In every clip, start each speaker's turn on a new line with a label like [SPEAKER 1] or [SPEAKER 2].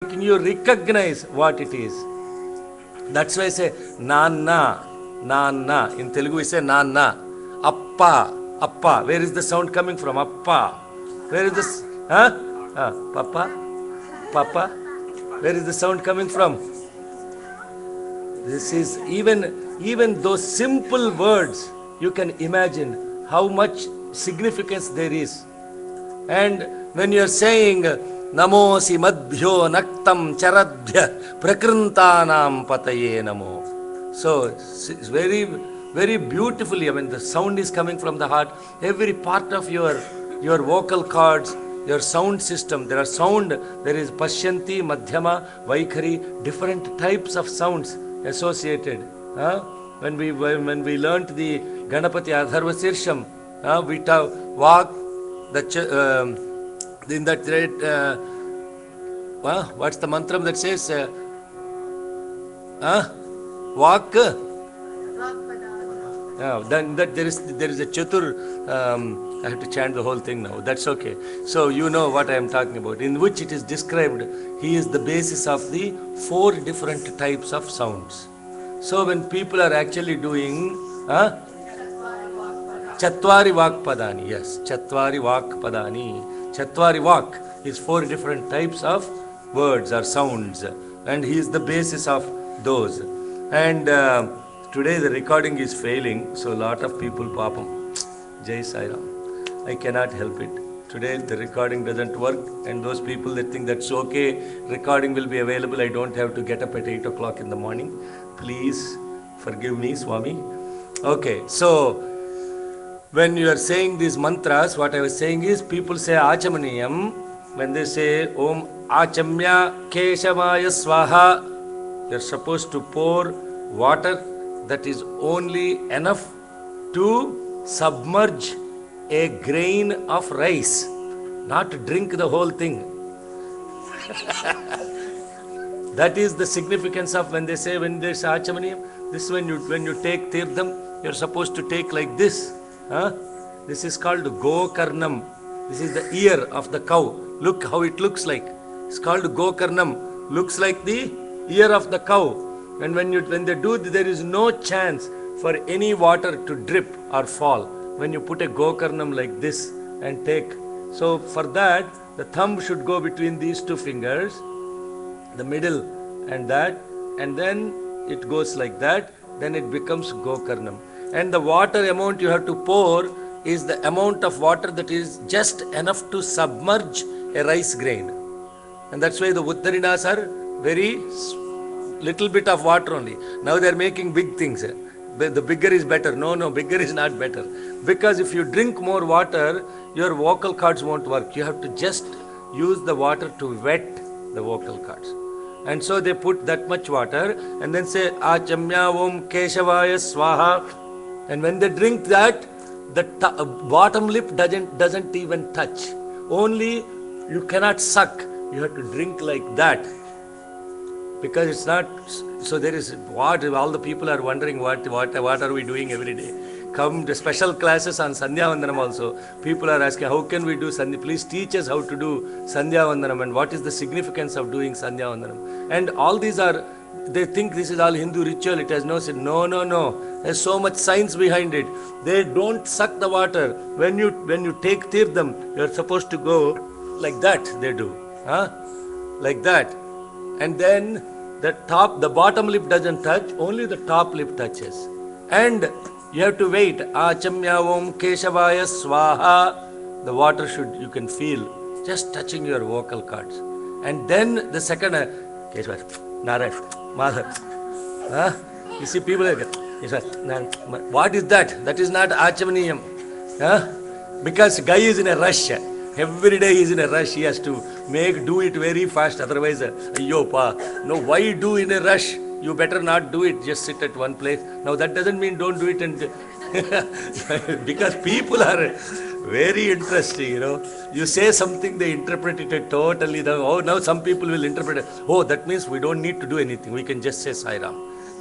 [SPEAKER 1] making you recognize what it is. That's why I say Nanna, Nanna. In Telugu we say Nanna. Appa, Appa. Where is the sound coming from? Appa. Where is this? Huh? Papa, Papa. Where is the sound coming from? This is even those simple words. You can imagine how much significance there is. And when you are saying Namosi madhyo naktam charadhya prakrintanam pataye namo. So it's very, very beautifully, I mean the sound is coming from the heart. Every part of your vocal cords, your sound system, there is Pashyanti, Madhyama, Vaikhari, different types of sounds associated. When we learnt the Ganapati Adharva Sirsham, we walk in that what's the mantra that says walk? Then that there is a chatur. I have to chant the whole thing now. That's okay. So you know what I am talking about. In which it is described, he is the basis of the 4 different types of sounds. So when people are actually doing Chatvari Vak Padani, yes, Chatvari Vak Padani. Chatvari Vak is 4 different types of words or sounds, and he is the basis of those. And today the recording is failing, so a lot of people papam. Jai Sai Ram. I cannot help it. Today the recording doesn't work, and those people that think that's okay, recording will be available, I don't have to get up at 8 o'clock in the morning. Please forgive me, Swami. Okay, so when you are saying these mantras, what I was saying is, people say Achamaniyam. When they say Om Achamya Keshavaya Swaha, you are supposed to pour water that is only enough to submerge a grain of rice, not drink the whole thing. That is the significance of when they say Achamaniyam. This when you take Tirtham, you are supposed to take like this. This is called Gokarnam. This is the ear of the cow. Look how it looks like. It's called Gokarnam. Looks like the ear of the cow. And when they do, there is no chance for any water to drip or fall. When you put a Gokarnam like this and take. So for that, the thumb should go between these 2 fingers, the middle and that, and then it goes like that. Then it becomes Gokarnam. And the water amount you have to pour is the amount of water that is just enough to submerge a rice grain. And that's why the Uttarinas are very little bit of water only. Now they are making big things. The bigger is better. No, bigger is not better. Because if you drink more water, your vocal cords won't work. You have to just use the water to wet the vocal cords. And so they put that much water and then say Achamya Om Keshavaya Swaha. And when they drink that, the bottom lip doesn't even touch. Only you cannot suck. You have to drink like that. Because it's not, so there is what all the people are wondering what are we doing every day. Come to special classes on Sandhya Vandanam also. People are asking, how can we do Sandhya? Please teach us how to do Sandhya Vandanam and what is the significance of doing Sandhya Vandanam. And all these are, they think this is all Hindu ritual, it has no sense. No. There's so much science behind it. They don't suck the water. When you take Tirtham, you're supposed to go like that, they do. Like that. And then the bottom lip doesn't touch, only the top lip touches. And you have to wait. Achamya Om Keshavaya Swaha. The water you can feel just touching your vocal cords. And then the second, Keshavaya, Narayan, Madhav. You see people like that. What is that? That is not Achamaniyam. Because guy is in a rush. Every day he is in a rush. He has to do it very fast. Otherwise, no, why do in a rush? You better not do it. Just sit at one place. Now that doesn't mean don't do it. And because people are very interesting, You say something, they interpret it totally. Now some people will interpret it. Oh, that means we don't need to do anything. We can just say Sai Ram.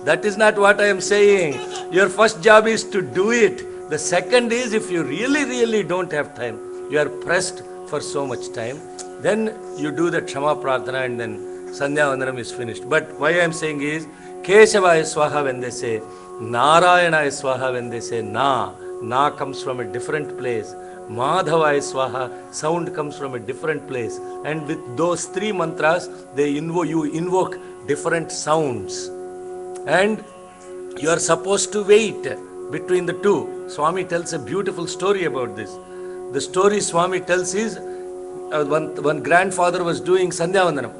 [SPEAKER 1] That is not what I am saying. Your first job is to do it. The second is, if you really don't have time, you are pressed for so much time, then you do the Kshama Prarthana and then Sandhya Vandanam is finished. But why I am saying is, Keshavaya Swaha when they say, Narayana Swaha when they say Na. Na comes from a different place. Madhavaya Swaha, sound comes from a different place. And with those three mantras, you invoke different sounds. And you are supposed to wait between the two. Swami tells a beautiful story about this. The story Swami tells is, one grandfather was doing Sandhya Vandanam.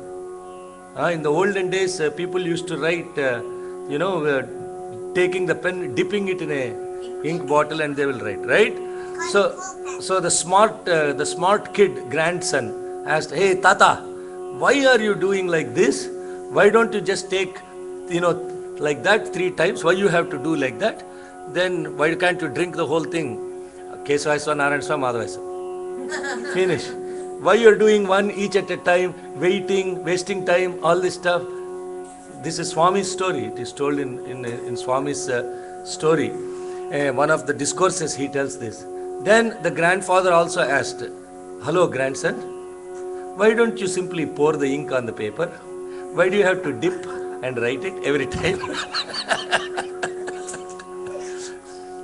[SPEAKER 1] In the olden days, people used to write, taking the pen, dipping it in a ink bottle, and they will write, right? So the smart kid, grandson, asked, "Hey, Tata, why are you doing like this? Why don't you just take, like that 3 times? Why you have to do like that? Then why can't you drink the whole thing? Kesavaya Narayana Swaha, Madhavaya Swaha. Finish. Why you are doing one each at a time, waiting, wasting time, all this stuff?" This is Swami's story. It is told in Swami's story. One of the discourses he tells this. Then the grandfather also asked, "Hello, grandson, why don't you simply pour the ink on the paper? Why do you have to dip and write it every time?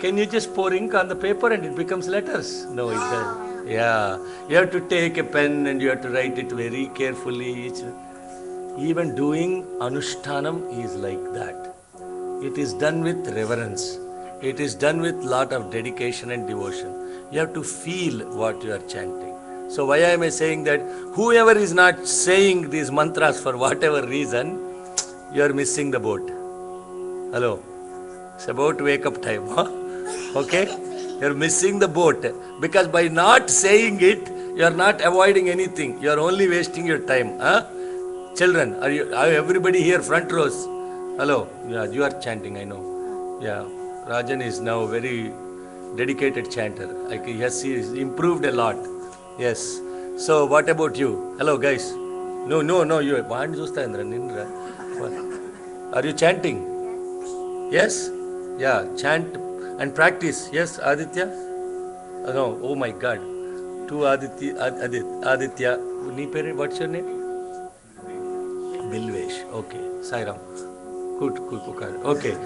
[SPEAKER 1] Can you just pour ink on the paper and it becomes letters?" No, it doesn't. Yeah, you have to take a pen and you have to write it very carefully. Even doing Anushtanam is like that. It is done with reverence. It is done with lot of dedication and devotion. You have to feel what you are chanting. So why am I saying that? Whoever is not saying these mantras for whatever reason, you are missing the boat. Hello? It's about wake up time. Huh? Okay? You are missing the boat. Because by not saying it, you are not avoiding anything. You are only wasting your time. Huh? Children, are everybody here front rows? Hello? Yeah, you are chanting, I know. Yeah. Rajan is now very dedicated chanter. Yes, he has improved a lot. Yes. So what about you? Hello guys. No, you are you chanting? Yes? Yeah, chant and practice. Yes, Aditya? No, oh my God. To Aditya. What's your name? Bilvesh. Okay. Sairam. Good. Okay.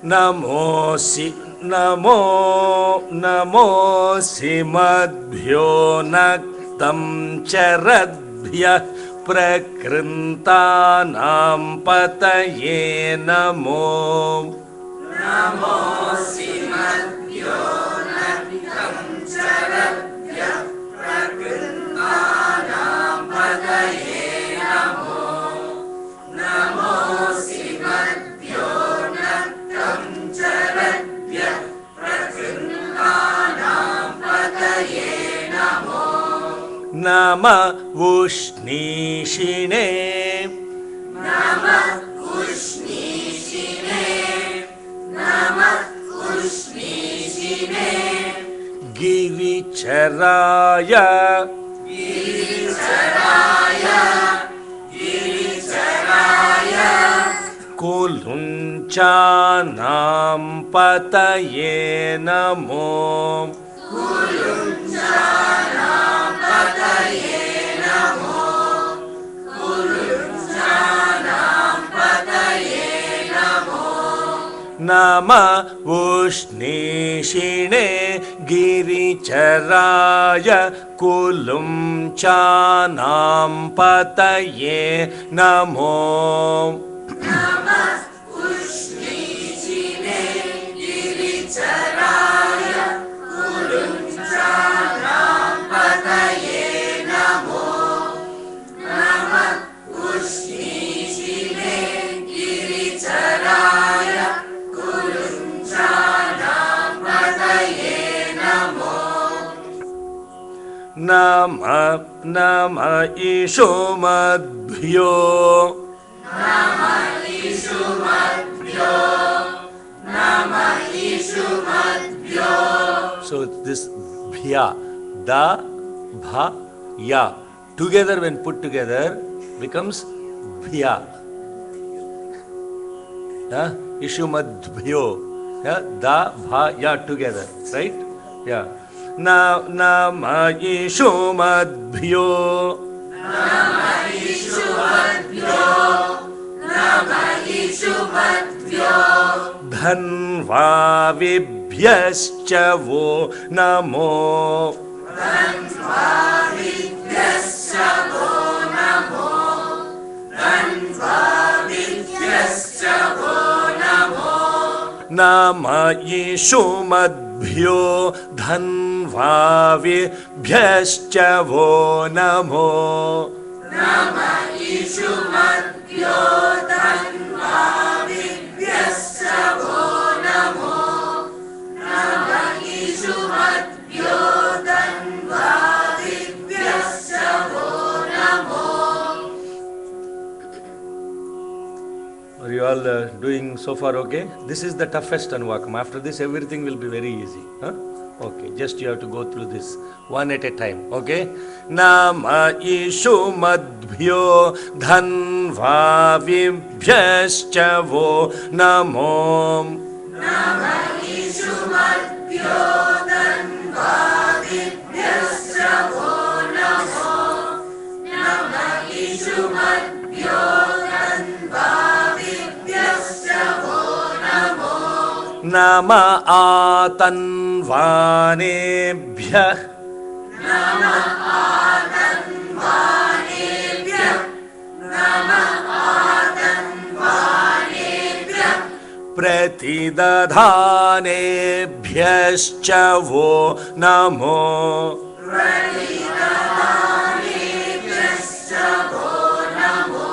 [SPEAKER 1] Namosi madhyo naktam charadbhya prakrintanam pataye namo. Namosi madhyo naktam charadbhya prakrintanam pataye namo. Namosi madhyo naktam charadbhya prakrintanam pataye namo. Nama Ushnishine. Nama Ushnishine. Nama Ushnishine. Giricharaya. Giricharaya. Giricharaya. Kulunchanam pataye namo. Kulunchanam pataye namo. Kulunchanam pataye namo. Nama Ushnishine Giricharaya Kulunchanam pataye namo. Nama Ushnishine Giricharaya Kulunchanam pataye namo. Nama Ushnishine Giricharaya Kulunchanam pataye namo. Nama Ishumadbhyo. Nama Ishumadbhyo. Nama Ishumadbhyo. So this bhya, da, bha, ya, together when put together becomes bhya. Ishumadbhyo. Da, bha, ya together, right? Yeah. Nama Ishumadbhyo. Nama Ishumadbhyo. धन्वाविभ्यश्च वो नमो नम ईशुमद्भ्यो धन्वाविभ्यश्च वो नमो Are you all doing so far okay? This is the toughest Anuvakam. After this, everything will be very easy. Huh? Okay, just you have to go through this one at a time. Okay? Nama Ishumadbhyo Dhanvavibhyascha vo namo. Nama Ishumadbhyo Dhanvavibhyascha vo namo. Nama Ishumadbhyo Nama atanvanebhyah Nama atanvanebhyah Nama atanvanebhyah Pratidadhanebhyascha vo namo Pratidadhanebhyascha vo namo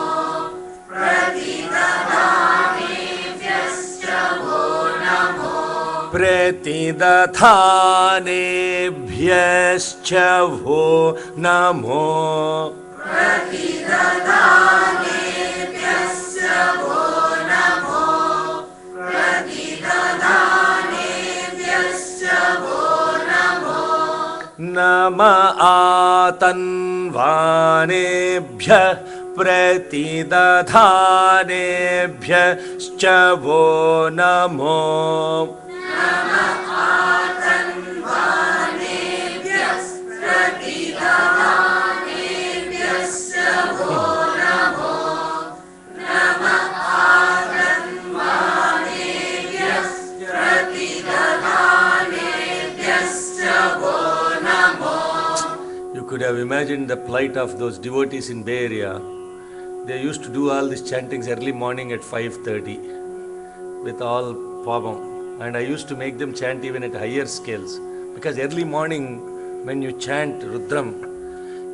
[SPEAKER 1] Pratidadhanebhyascha vo namo Pratidadhanebhyascha vo namo Pratidadhanebhyascha vo namo Pratidadhanebhyascha vo namo Nama atanvanebhyah Pratidadhanebhyascha vo namo Nama atanvanebhyas Pratidadhanebhyascha vo namo Nama atanvanebhyas Pratidadhanebhyascha vo namo. You could have imagined the plight of those devotees in Bay Area. They used to do all these chantings early morning at 5:30 with all pabam. And I used to make them chant even at higher scales. Because early morning when you chant Rudram,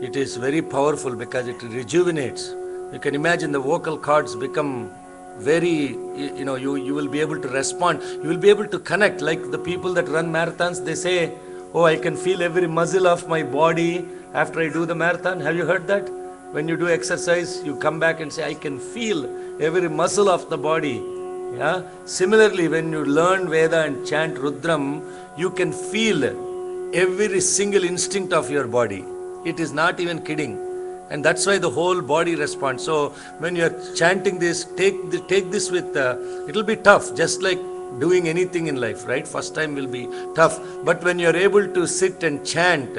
[SPEAKER 1] it is very powerful because it rejuvenates. You can imagine the vocal cords become very, you will be able to respond. You will be able to connect. Like the people that run marathons, they say, oh, I can feel every muscle of my body after I do the marathon. Have you heard that? When you do exercise, you come back and say, I can feel every muscle of the body. Yeah? Similarly, when you learn Veda and chant Rudram, you can feel every single instinct of your body. It is not even kidding. And that's why the whole body responds. So when you are chanting this, take this with, it will be tough, just like doing anything in life, right? First time will be tough. But when you are able to sit and chant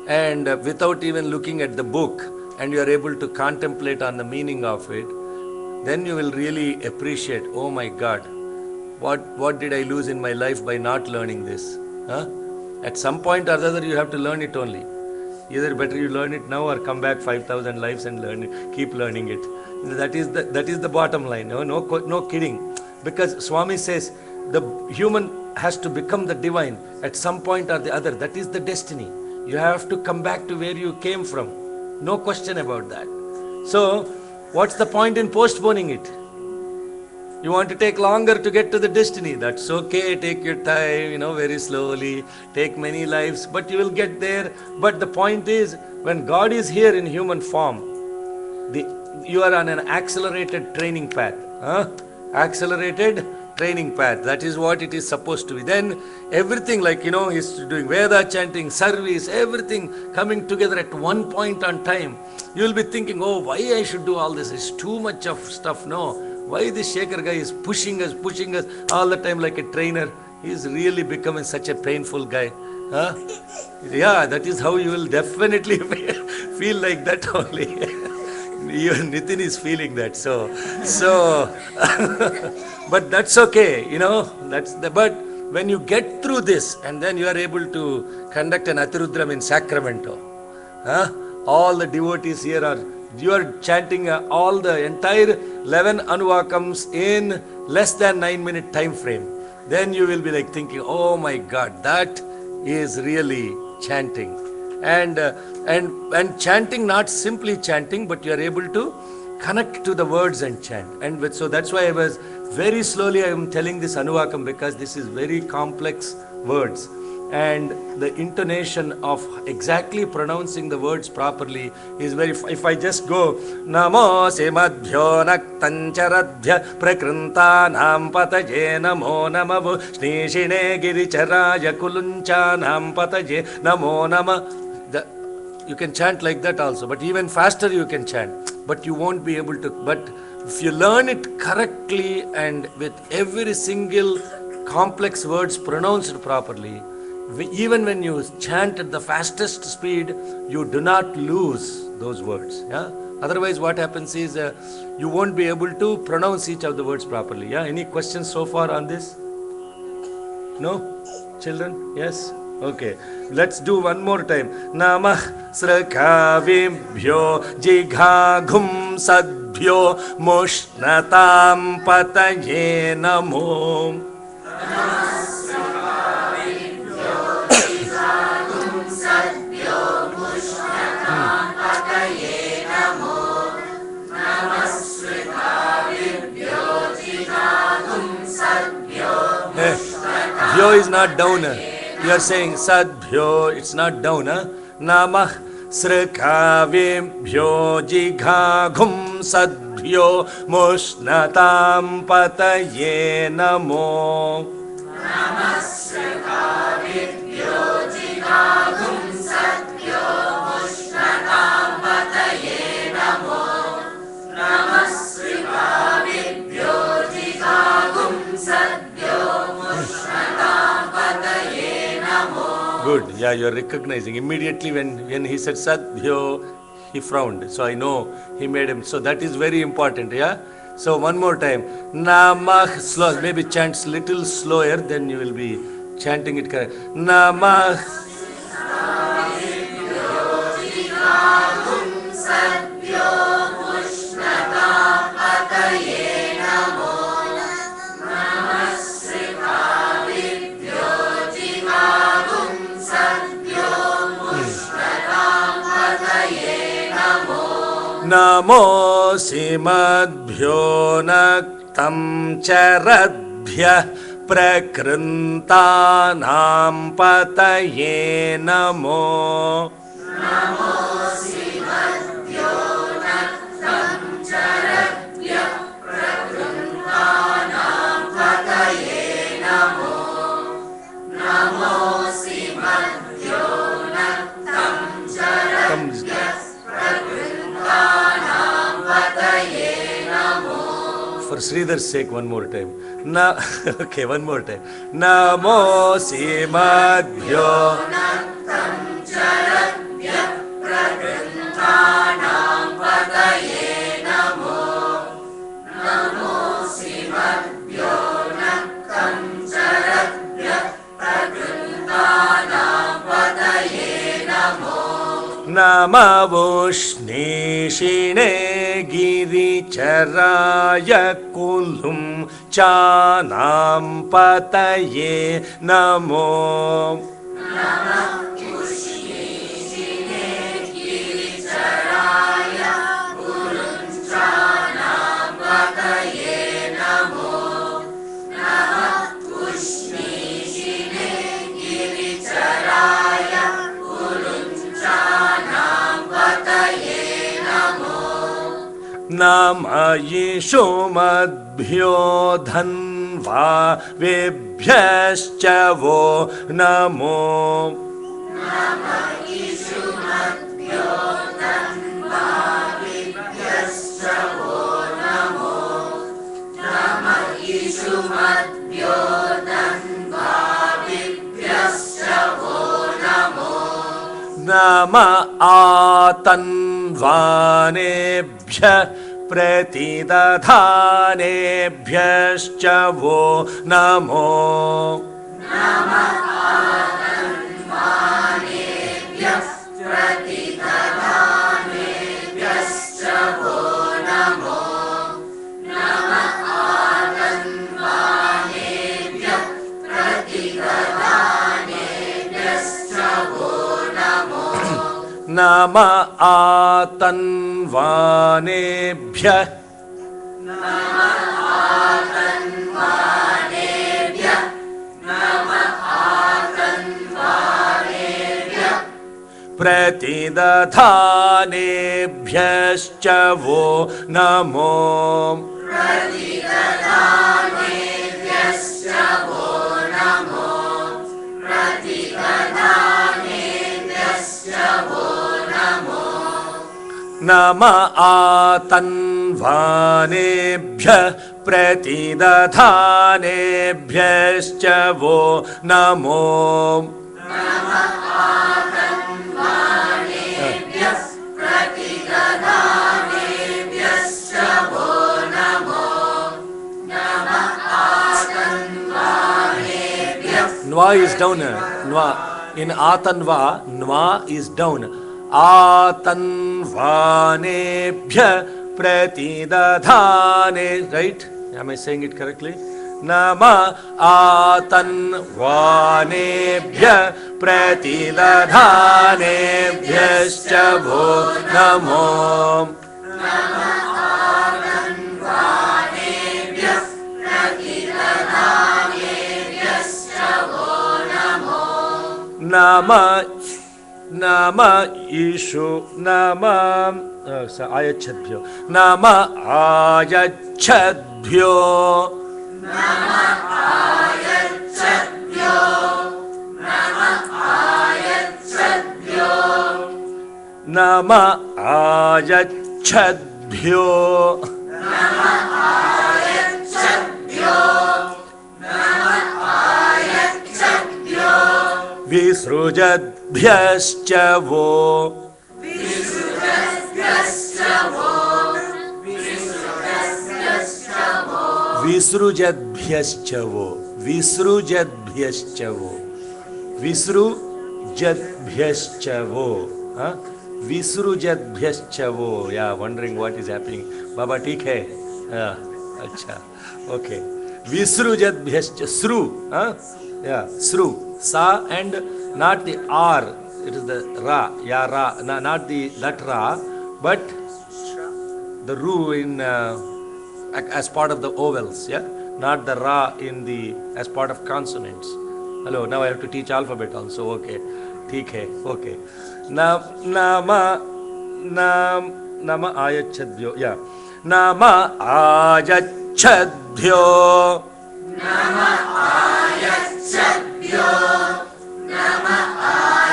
[SPEAKER 1] and without even looking at the book, and you are able to contemplate on the meaning of it, then you will really appreciate, oh my God, what did I lose in my life by not learning this? Huh? At some point or the other, you have to learn it only. Either better you learn it now or come back 5,000 lives and learn it, keep learning it. That is the bottom line. No kidding. Because Swami says the human has to become the divine at some point or the other. That is the destiny. You have to come back to where you came from. No question about that. So, what's the point in postponing it? You want to take longer to get to the destiny. That's okay. Take your time, very slowly. Take many lives, but you will get there. But the point is, when God is here in human form, you are on an accelerated training path. Accelerated training path. That is what it is supposed to be. Then everything he's doing Veda chanting, service, everything coming together at one point on time. You will be thinking, oh, why I should do all this? It's too much of stuff. No. Why this Shekhar guy is pushing us all the time like a trainer? He is really becoming such a painful guy. Huh? Yeah, that is how you will definitely feel like that only. even Nitin is feeling that. So, but that's okay, but when you get through this and then you are able to conduct an Atirudram in Sacramento, all the devotees here you are chanting all the entire 11 Anuvakams in less than 9-minute time frame. Then you will be like thinking, oh my God, that is really chanting. And chanting, not simply chanting, but you are able to connect to the words and chant. And so that's why I was very slowly I am telling this Anuvakam, because this is very complex words. And the intonation of exactly pronouncing the words properly is very. If I just go Namo Simadhyo Naktancharadhya Prakrintanam Pataje Namo Namavu Snishine Giricharaya Kulunchanam Pataje Namo Nama. You can chant like that also, but even faster you can chant, but you won't be able to. But if you learn it correctly and with every single complex words pronounced properly, even when you chant at the fastest speed, you do not lose those words. Yeah. Otherwise, what happens is you won't be able to pronounce each of the words properly. Yeah. Any questions so far on this? No? Children? Yes? Okay. Let's do one more time. Namah Srakavibhyo Jighagum Sadbhyo Mushnatam Pataye Namo. Bhyo is not down. You are saying Sadbhyo, it's not down. Namah Srakavibhyo Jighagum Sadbhyo Mushnatam Pataye Namo. Namah Srakavibhyo Jighagum Sadbhyo Mushnatam Pataye Namo. Namah Srakavibhyo Jighagum Sadbhyo Mushnatam Pataye Namo. Good. Yeah, you are recognizing. Immediately when he said Sadbhyo, he frowned. So I know he made him. So that is very important. Yeah. So one more time. Namah, slow. Maybe chants little slower, then you will be chanting it correct. Namah. Namo Simadbhyo Naktam Charadhya Prakrintanam Pataye Namo. Namo Simadbhyo Naktam Charadhya Prakrintanam Pataye Namo. Namo Simadbhyo Naktam Charadhya for Sridhar's sake, one more time. Okay, one more time. Namo Simadbhyo Naktam Charadhya Prakrintanam Pataye Namo. Namo Simadbhyo Naktam Charadhya Prakrintanam Pataye Namo. Namavushne Giricharaya Kulum Chanam Pataye Namo. Namavushne Giricharaya Kulum Chanam Pataye Namo. Namavushne Giricharaya Kulum Chanam Pataye Namo. Nama Yeshomadbhyo Dhanva Vebhyascha Vo Namo. Nama Yeshomadbhyo Dhanva Vebhyascha Vo Namo. Nama Yeshomadbhyo Dhanva Vebhyascha Vo Namo. Nama Atanva प्रतिदधानेभ्यश्च वो नमो नम आतन्वानेभ्यः प्रतिदधानेभ्यश्च वो नमो नम आतन्वानेभ्यः प्रतिदधानेभ्यश्च वो नमो Nwa is down. Nwa. In Atanva, Nwa is down. Atanvanebhya pratidadhane. Right? Am I saying it correctly? Nama atanvanebhya pratidadhanebhyascha vo namo. Nama Nama Ishu Nama Ayachadbhyo Nama Ayachadbhyo Nama Ayachadbhyo Nama Ayachadbhyo Nama Ayachadbhyo Nama Ayachadbhyo Visrujadbhyascha vo Visrujadbhyascha vo Visrujadbhyascha vo Visrujadbhyascha vo Visrujadbhyascha vo. Yeah, wondering what is happening. Baba, theek hai? Yeah, acha. Okay. Visrujadbhyascha Sru. Yeah, Sru. Sa and not the R, it is the Ra, Ya Ra, not the that Ra, but the Ru in as part of the vowels, yeah, not the Ra in the as part of consonants. Hello, now I have to teach alphabet also. Okay, theek hai, okay. Nama Ayachadbhyo, yeah. Nama Ayachadbhyo. Nama Ayachadbhyo. Nama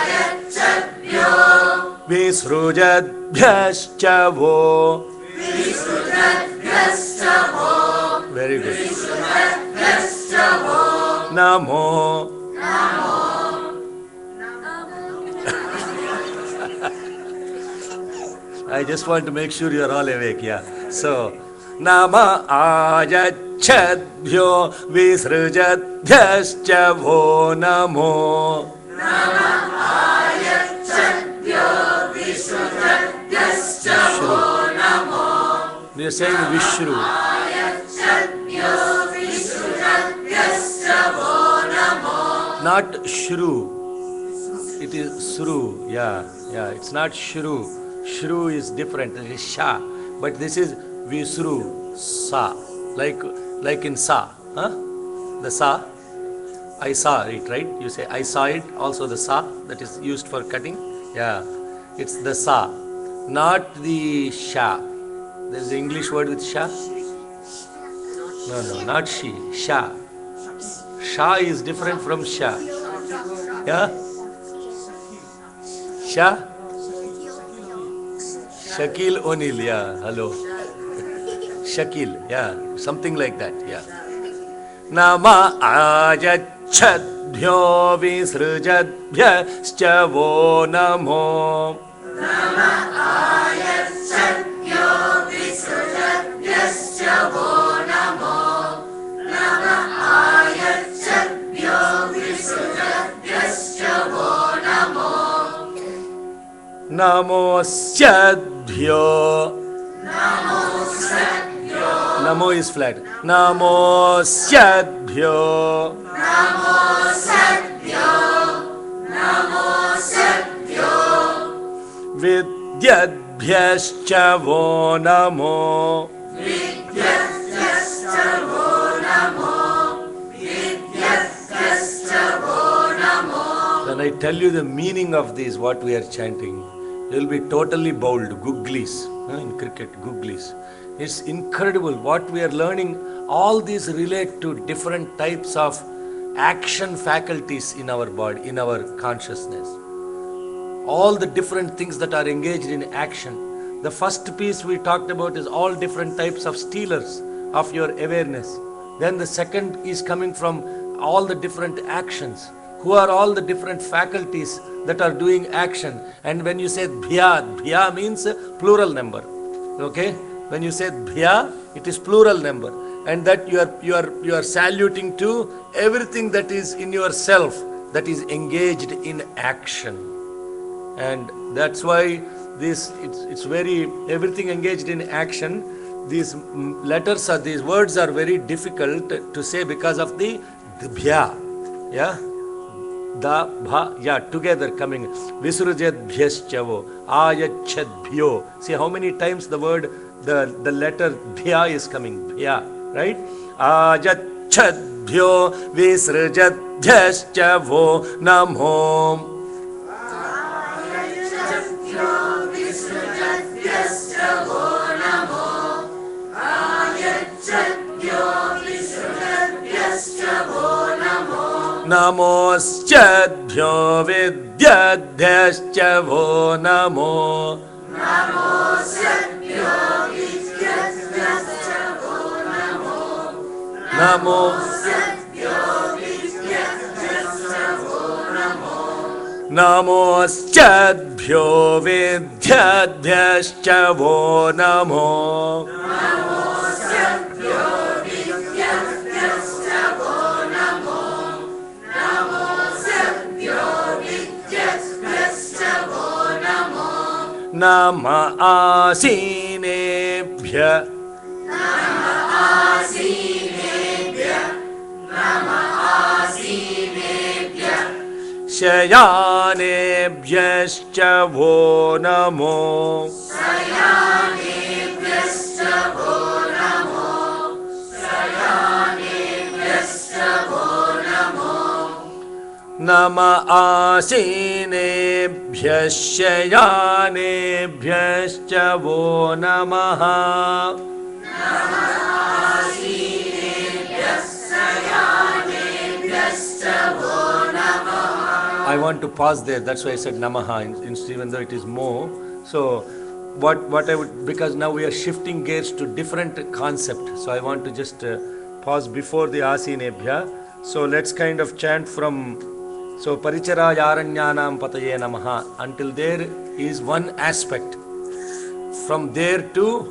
[SPEAKER 1] Ayachadbhyo. Visrujadbhyascha vo. Visrujadbhyascha vo. Very good. Visrujadbhyascha vo. Namo. Namo. I just want to make sure you are all awake, yeah. So, Nama Ayachadbhyo Visrujadbhyascha vo namo. Nama Ayachadbhyo Visrujadbhyascha vo namo. We are saying Vishru. Ayachadbhyo Visrujadbhyascha vo namo. Not Shru. It is Sru. Yeah, it's not Shru. Shru is different. It is Sha. But this is Visru. Sa, like in Sa, the Sa, I saw it, right? You say I saw it, also the Sa that is used for cutting, yeah, it's the Sa, not the Sha. There is the English word with Sha. No, not she, Sha. Sha is different from Sha. Yeah? Sha? Shakil O'Neal, yeah, hello. Shakil, yeah, something like that, yeah. Nama Ayachadbhyo Visrujadbhyascha vo namo. Nama Namosyadbhyo. Namo is flat. Namosyadbhyo. Vidyadbhyascha vo namo. When I tell you the meaning of this, what we are chanting, you will be totally bowled. Googlies, in cricket, googlies. It's incredible what we are learning. All these relate to different types of action faculties in our body, in our consciousness. All the different things that are engaged in action. The first piece we talked about is all different types of stealers of your awareness. Then the second is coming from all the different actions. Who are all the different faculties that are doing action? And when you say bhya, bhya means plural number. Okay? When you say bhya, it is plural number. And that you are saluting to everything that is in yourself that is engaged in action. And that's why it's very, everything engaged in action. These letters are, these words are very difficult to say because of the bhya. Yeah? Da, bha, yeah, together coming. Visrujadbhyascha, ayachadbhyo. See how many times the word, the letter bhya is coming. Bhya, right? Ayachadbhyo, visrujadbhyascha vo namo. Namosyadbhyo vidyadhyascha vo namo. Namosyadbhyo vidyadhyascha vo namo. Namosyadbhyo vidyadhyascha vo namo. Namosyadbhyo vidyadhyascha vo namo. Nama asinebhya. Nama asinebhya. Nama asinebhya. Shayanebhyascha vo namo. Shayanebhyascha vo namo. Shayanebhyascha vo namo. Nama asinebhyaschayanebhyascha vo namaha. Nama asinebhyaschayanebhyascha vo namaha. I want to pause there. That's why I said namaha, even though it is more. So what I would, because now we are shifting gears to different concept. So I want to just pause before the asinebhya. So let's kind of chant from. So Paricharayaranyanam Pataye Namaha. Until there is one aspect. From there to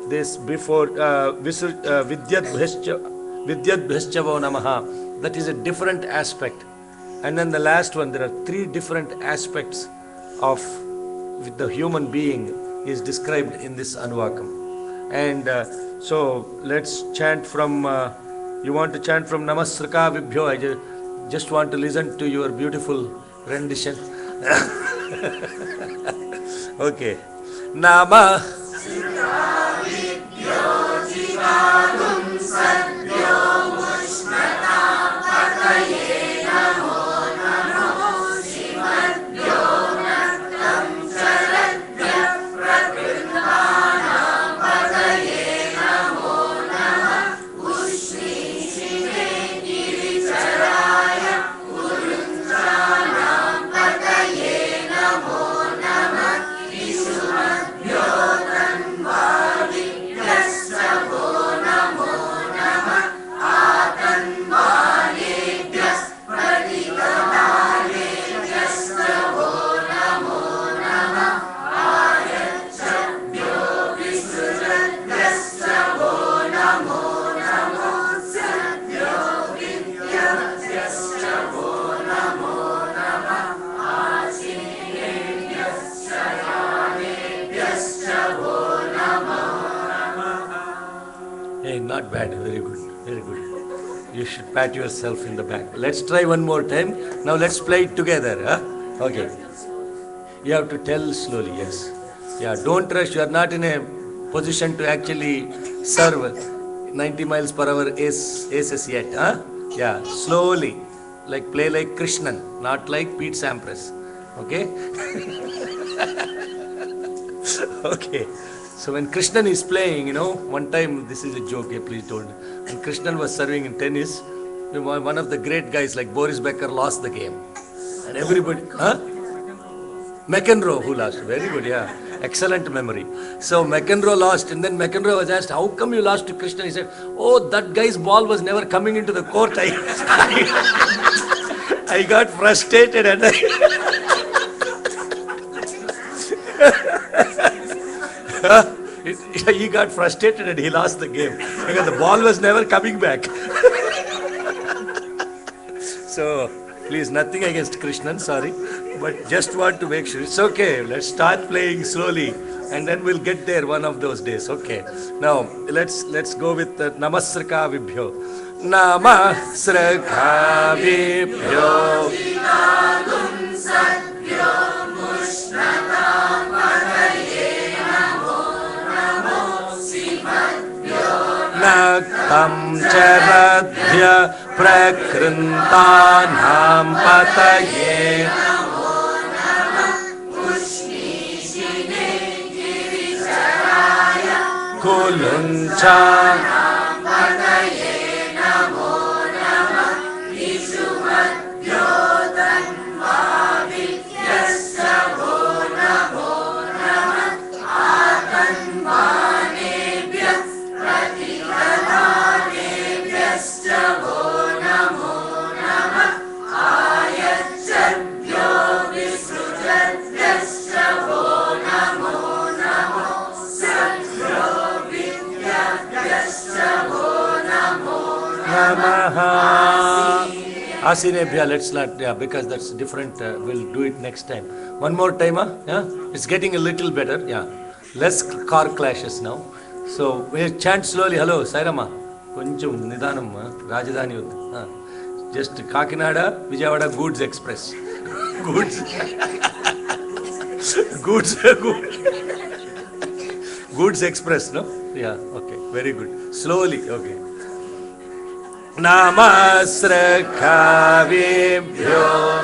[SPEAKER 1] this before Vidyadbhyascha vo Namaha. That is a different aspect. And then the last one, there are three different aspects of the human being is described in this Anuvakam. And so let's chant from, you want to chant from Namasrika Vibhyo. I just want to listen to your beautiful rendition. Okay. Nama Yoga Hey, not bad. Very good. Very good. You should pat yourself in the back. Let's try one more time. Now let's play it together. Huh? Okay. You have to tell slowly. Yes. Yeah. Don't rush. You are not in a position to actually serve 90 miles per hour aces yet. Huh? Yeah. Slowly. Like play like Krishnan, not like Pete Sampras. Okay. Okay. So when Krishnan is playing, one time, this is a joke, please don't. When Krishnan was serving in tennis, one of the great guys like Boris Becker lost the game. And everybody, huh? McEnroe who lost. Very good, yeah. Excellent memory. So McEnroe lost, and then McEnroe was asked, how come you lost to Krishnan? He said, oh, that guy's ball was never coming into the court. I got frustrated and he got frustrated and he lost the game because the ball was never coming back. So, please, nothing against Krishnan, sorry, but just want to make sure. It's okay, let's start playing slowly and then we'll get there one of those days. Okay. Now, let's go with Namasrika Vibhyo. Namasrika Vibhyo. Naktam charadhya prakrintanam pataye kuluncha Asinebhya, let's not, because that's different. We'll do it next time. One more time, yeah? It's getting a little better, yeah. Less car clashes now. So we chant slowly. Hello, Sairama. Koncham Nidanam, Rajdhani. Just Kakinada, Vijayawada Goods Express. Goods. Goods Express, no? Yeah, okay. Very good. Slowly, okay. Namasrika Vibhyo.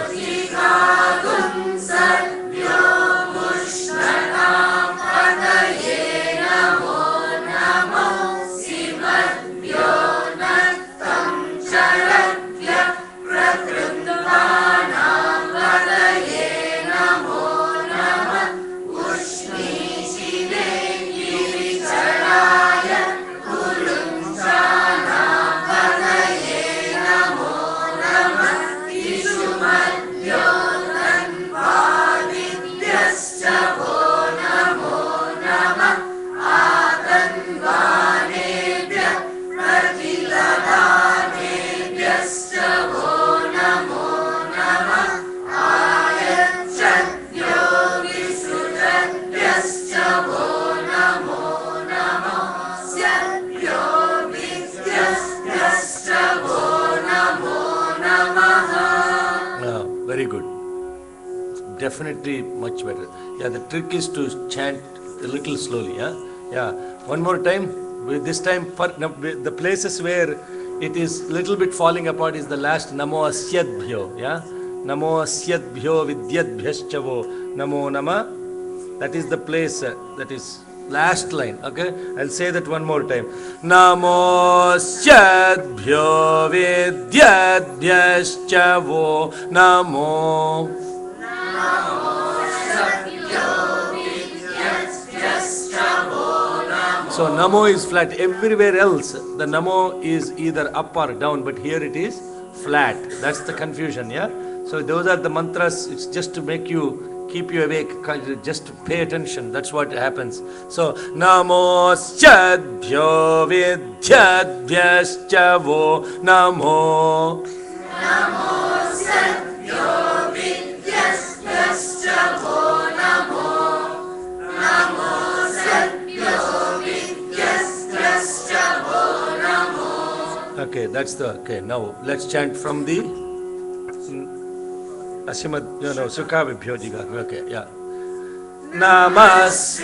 [SPEAKER 1] Very good. Definitely much better. Yeah, the trick is to chant a little slowly. Yeah. One more time. This time, the places where it is little bit falling apart is the last Namo Asyadbhyo. Yeah. Namo Asyadbhyo Vidyadbhyaschavo. Namo Nama. That is the place. That is last line. Okay. I'll say that one more time. Namo Asyadbhyo Vidyadbhyaschavo. Namo. So Namo is flat. Everywhere else, the Namo is either up or down, but here it is flat. That's the confusion, yeah? So those are the mantras. It's just to make you, keep you awake. Just pay attention. That's what happens. So Namo Syadbhyo Vidyadbhyaschavo. Namo. Namo Syadbhyo Vidyadbhyaschavo. Namo. Namo Syadbhyo Vidyadbhyaschavo. Okay, that's the, okay, now let's chant from the Asimad, Sukhavibhyo Jiga. Okay, yeah. Namas.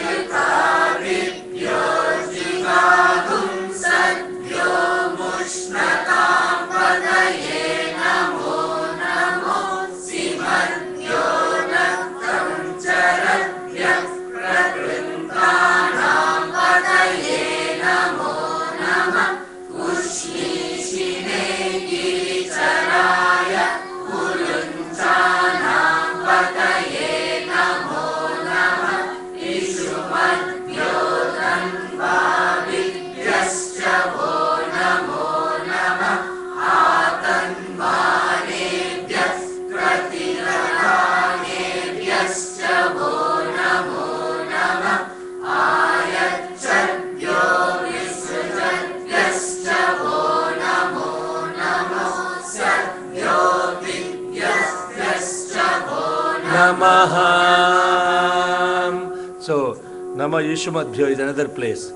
[SPEAKER 1] So, Nama Yeshumadbhyo is another place.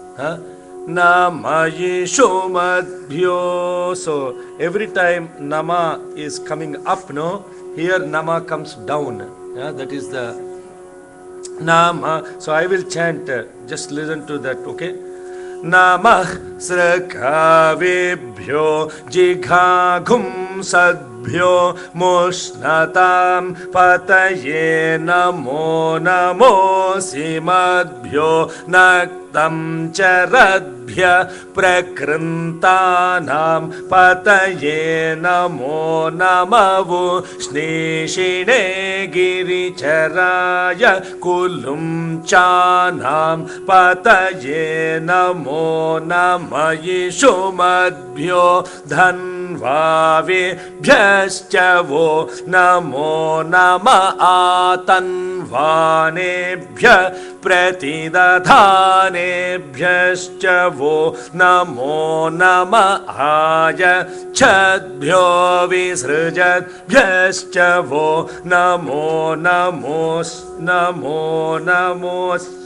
[SPEAKER 1] Nama Yeshumadbhyo. So, every time Nama is coming up, no, here Nama comes down. That is the Nama. So, I will chant, just listen to that, okay? Namah Srakhavibhyo Jighagum Sadbhyo Mushnatam Pataye Namo Namo Simadbhyo Naktam Charadbhya Prakrintanam Pataye Namo Namavu Shneshine Giricharaya Kulum Chanam Pataye Namo Nama Yeshumadbhyo Dhanvavebhyascha Namo Nama Atanvanebhya Pratidadhanebhyascha Namo Nama Aya Chadbhyo Visrujadbhyascha Namo Namo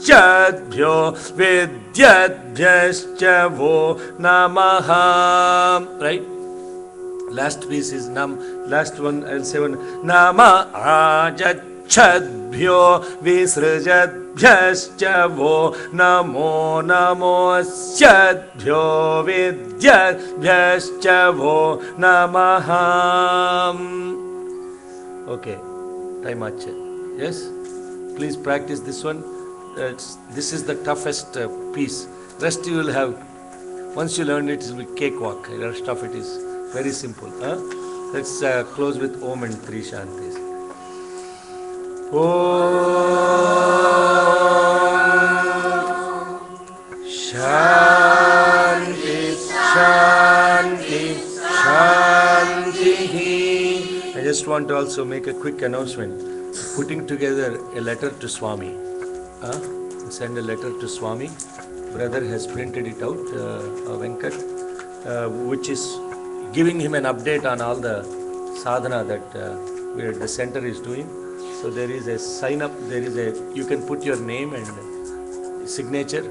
[SPEAKER 1] Chadbhyo Vidyadbhyascha Namaha. Right? Last piece is last one I'll say one. Nama Ajachadbhyo Visrujadbhyascha Namo Chadbhyo Vidyadbhyascha Namaha. Okay, time much. Yes? Please practice this one. This is the toughest piece. Rest you will have, once you learn it, it will be cakewalk. The rest of it is very simple. Let's close with Om and Three Shantis. Om Shanti Shanti Shanti. I just want to also make a quick announcement. Putting together a letter to Swami. Send a letter to Swami. Brother has printed it out, Venkat, which is giving him an update on all the sadhana that the center is doing. So there is a sign up, you can put your name and signature.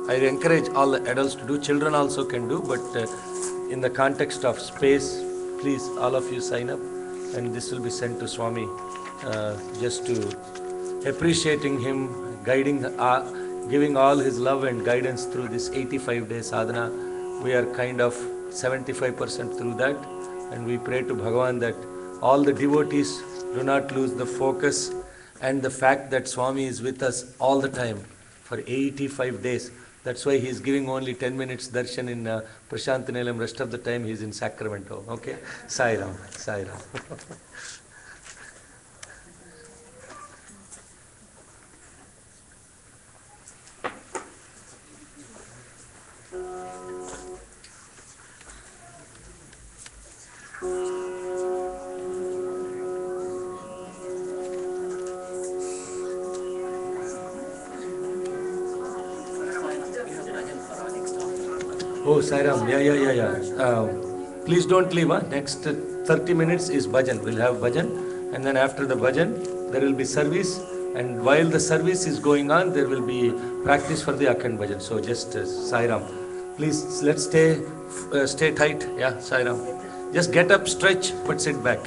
[SPEAKER 1] I encourage all the adults to do, children also can do, but in the context of space, please all of you sign up, and this will be sent to Swami, just to appreciating him, guiding, giving all his love and guidance through this 85-day sadhana. We are kind of 75% through that, and we pray to Bhagavan that all the devotees do not lose the focus and the fact that Swami is with us all the time for 85 days. That's why he is giving only 10 minutes darshan in Prashant Nilayam. Rest of the time he is in Sacramento. Okay? Sai Ram. Sai Ram. Oh, Sairam, yeah. Please don't leave. Next 30 minutes is bhajan. We'll have bhajan, and then after the bhajan, there will be service. And while the service is going on, there will be practice for the Akhand bhajan. So just Sairam. Please, let's stay stay tight. Yeah, Sai Ram. Just get up, stretch, but sit back.